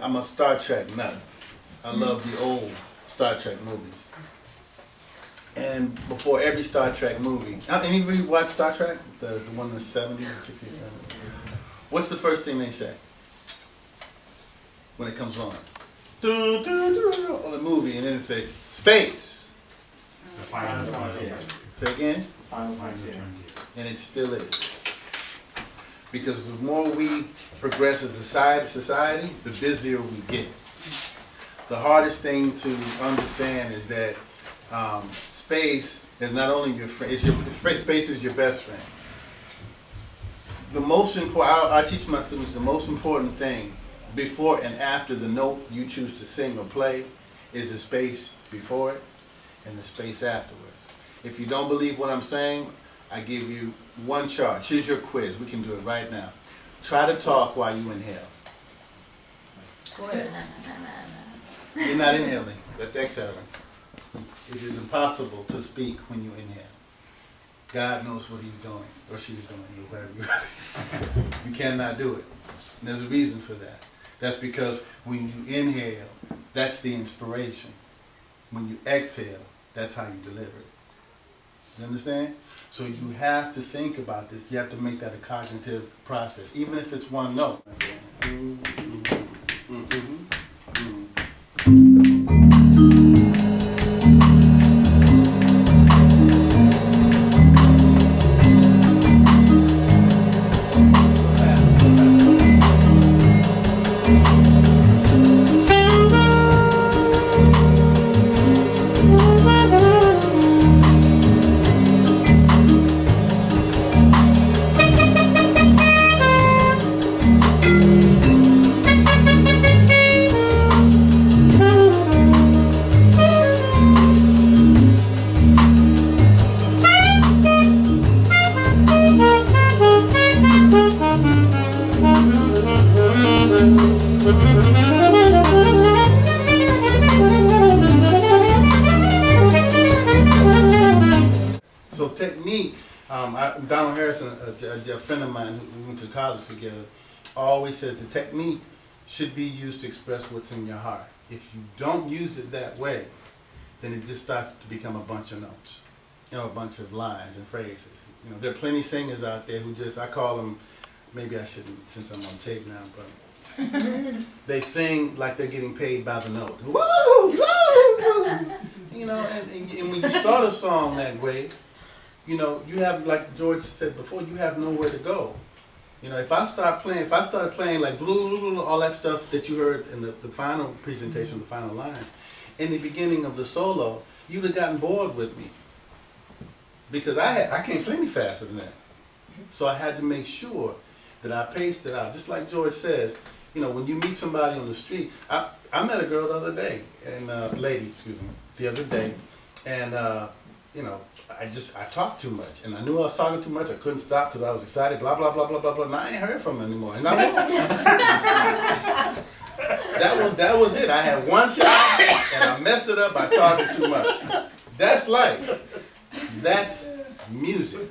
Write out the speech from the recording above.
I'm a Star Trek nut. I love the old Star Trek movies. And before every Star Trek movie, any of you watch Star Trek? The one in the 70s, 60s, 70s? What's the first thing they say when it comes on? On the movie, and then it says, space. The final frontier. Say again? Final frontier. And it still is. Because the more we progress as a society, the busier we get. The hardest thing to understand is that space is not only your friend, space is your best friend. The most important, I teach my students the most important thing before and after the note you choose to sing or play is the space before it and the space afterwards. If you don't believe what I'm saying, I give you one charge. Here's your quiz. We can do it right now. Try to talk while you inhale. Go ahead. You're not inhaling. That's exhaling. It is impossible to speak when you inhale. God knows what he's doing, or she's doing, or whatever. You cannot do it. And there's a reason for that. That's because when you inhale, that's the inspiration. When you exhale, that's how you deliver it. You understand? So you have to think about this. You have to make that a cognitive process, even if it's one note. So technique, Donald Harrison, a friend of mine who we went to college together, always says the technique should be used to express what's in your heart. If you don't use it that way, then it just starts to become a bunch of notes, you know, a bunch of lines and phrases. You know, there are plenty of singers out there who just, I call them, maybe I shouldn't since I'm on tape now, but they sing like they're getting paid by the note. Woo! Woo! You know, and when you start a song that way, you know, you have, like George said before, you have nowhere to go. You know, if I started playing like all that stuff that you heard in the final presentation, the final lines, in the beginning of the solo, you'd have gotten bored with me. Because I can't play any faster than that. So I had to make sure that I paced it out. Just like George says, you know, when you meet somebody on the street, I met a girl the other day, and lady, excuse me, the other day, and you know, I talked too much, and I knew I was talking too much. I couldn't stop because I was excited. Blah blah blah blah blah blah. And I ain't heard from her anymore. And I that was it. I had one shot, and I messed it up by talking too much. That's life. That's music.